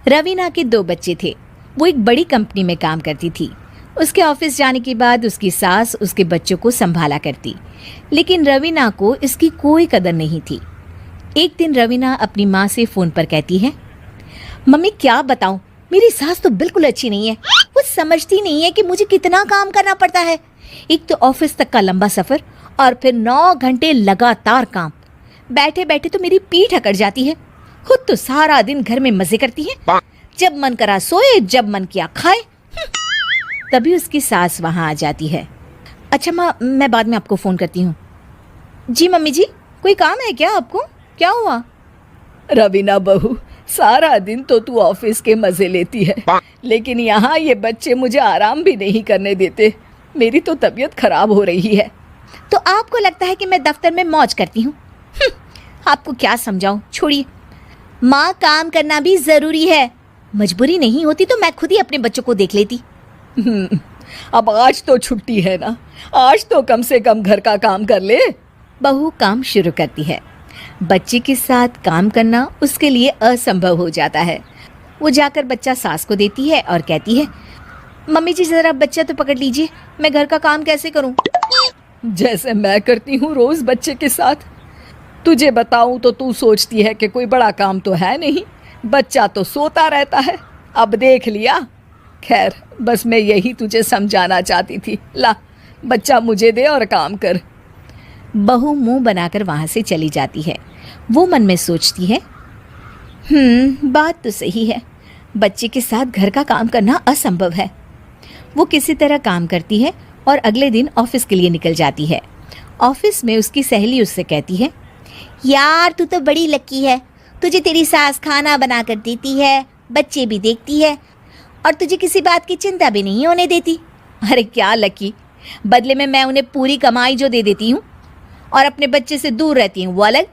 रवीना के 2 बच्चे थे। वो एक बड़ी कंपनी में काम करती थी। उसके ऑफिस जाने के बाद उसकी सास उसके बच्चों को संभाला करती, लेकिन रवीना को इसकी कोई कदर नहीं थी। एक दिन रवीना अपनी माँ से फ़ोन पर कहती है, मम्मी क्या बताऊं, मेरी सास तो बिल्कुल अच्छी नहीं है। वो समझती नहीं है कि मुझे कितना काम करना पड़ता है। एक तो ऑफिस तक का लंबा सफ़र और फिर 9 घंटे लगातार काम। बैठे बैठे तो मेरी पीठ अकड़ जाती है। खुद तो सारा दिन घर में मजे करती है, जब मन करा सोए, जब मन किया खाए। तभी उसकी सास वहाँ आ जाती है। अच्छा माँ, मैं बाद में आपको फ़ोन करती हूँ। जी मम्मी जी, कोई काम है क्या आपको? क्या हुआ? रवीना बहू, सारा दिन तो तू ऑफिस के मजे लेती है, लेकिन यहाँ ये बच्चे मुझे आराम भी नहीं करने देते। मेरी तो तबीयत खराब हो रही है। तो आपको लगता है कि मैं दफ्तर में मौज करती हूँ? आपको क्या समझाऊं, छोड़िए। माँ, काम करना भी ज़रूरी है। मजबूरी नहीं होती तो मैं खुद ही अपने बच्चों को देख लेती। अब आज तो छुट्टी है ना, आज तो कम से कम घर का काम कर ले। बहू काम शुरू करती है। बच्चे के साथ काम करना उसके लिए असंभव हो जाता है। वो जाकर बच्चा सास को देती है और कहती है, मम्मी जी ज़रा बच्चा तो पकड़ लीजिए, मैं घर का काम कैसे करूं? जैसे मैं करती हूँ रोज बच्चे के साथ। तुझे बताऊं तो तू सोचती है कि कोई बड़ा काम तो है नहीं, बच्चा तो सोता रहता है। अब देख लिया। खैर, बस मैं यही तुझे समझाना चाहती थी। ला, बच्चा मुझे दे और काम कर। बहू मुंह बनाकर वहाँ से चली जाती है। वो मन में सोचती है, बात तो सही है, बच्चे के साथ घर का काम करना असंभव है। वो किसी तरह काम करती है और अगले दिन ऑफिस के लिए निकल जाती है। ऑफिस में उसकी सहेली उससे कहती है, यार तू तो बड़ी लकी है, तुझे तेरी सास खाना बना कर देती है, बच्चे भी देखती है और तुझे किसी बात की चिंता भी नहीं होने देती। अरे क्या लकी, बदले में मैं उन्हें पूरी कमाई जो दे देती हूँ और अपने बच्चे से दूर रहती हूँ वो अलग।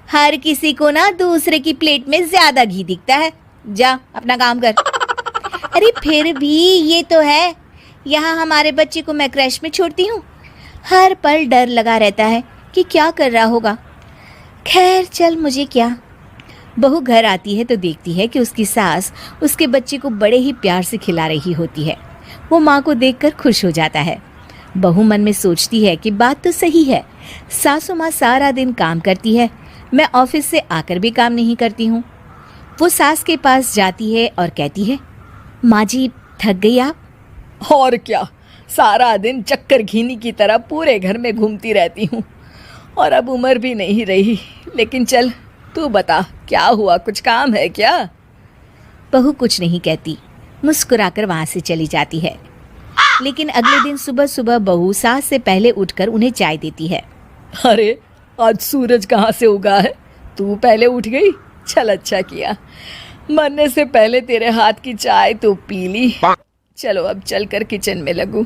हर किसी को ना दूसरे की प्लेट में ज़्यादा घी दिखता है। जा अपना काम कर। अरे फिर भी ये तो है, यहाँ हमारे बच्चे को मैं क्रैश में छोड़ती हूँ, हर पल डर लगा रहता है कि क्या कर रहा होगा। खैर चल, मुझे क्या। बहू घर आती है तो देखती है कि उसकी सास उसके बच्चे को बड़े ही प्यार से खिला रही होती है। वो माँ को देखकर खुश हो जाता है। बहू मन में सोचती है कि बात तो सही है, सासू माँ सारा दिन काम करती है, मैं ऑफिस से आकर भी काम नहीं करती हूँ। वो सास के पास जाती है और कहती है, माँ जी थक गई आप? और क्या, सारा दिन चक्कर घीनी की तरह पूरे घर में घूमती रहती हूँ और अब उम्र भी नहीं रही। लेकिन चल तू बता, क्या हुआ, कुछ काम है क्या? बहू कुछ नहीं कहती, मुस्कुराकर वहाँ से चली जाती है। लेकिन अगले दिन सुबह सुबह बहू सास से पहले उठकर उन्हें चाय देती है। अरे आज सूरज कहाँ से उगा है, तू पहले उठ गई? चल अच्छा किया, मरने से पहले तेरे हाथ की चाय तो पी ली। चलो अब चलकर किचन में लगूं।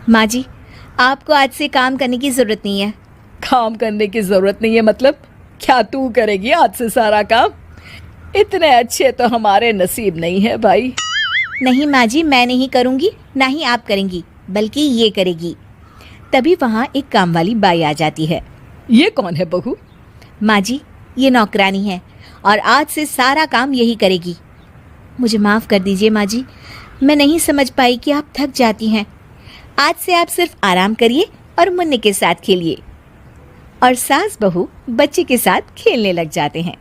माँ जी, आपको आज से काम करने की ज़रूरत नहीं है। काम करने की ज़रूरत नहीं है मतलब? क्या तू करेगी आज से सारा काम? इतने अच्छे तो हमारे नसीब नहीं है भाई। नहीं माँ जी, मैं नहीं करूँगी, ना ही आप करेंगी, बल्कि ये करेगी। तभी वहाँ एक काम वाली बाई आ जाती है। ये कौन है बहू? माँ जी, ये नौकरानी है और आज से सारा काम यही करेगी। मुझे माफ़ कर दीजिए माँ जी, मैं नहीं समझ पाई कि आप थक जाती हैं। आज से आप सिर्फ आराम करिए और मुन्ने के साथ खेलिए। और सास बहू बच्चे के साथ खेलने लग जाते हैं।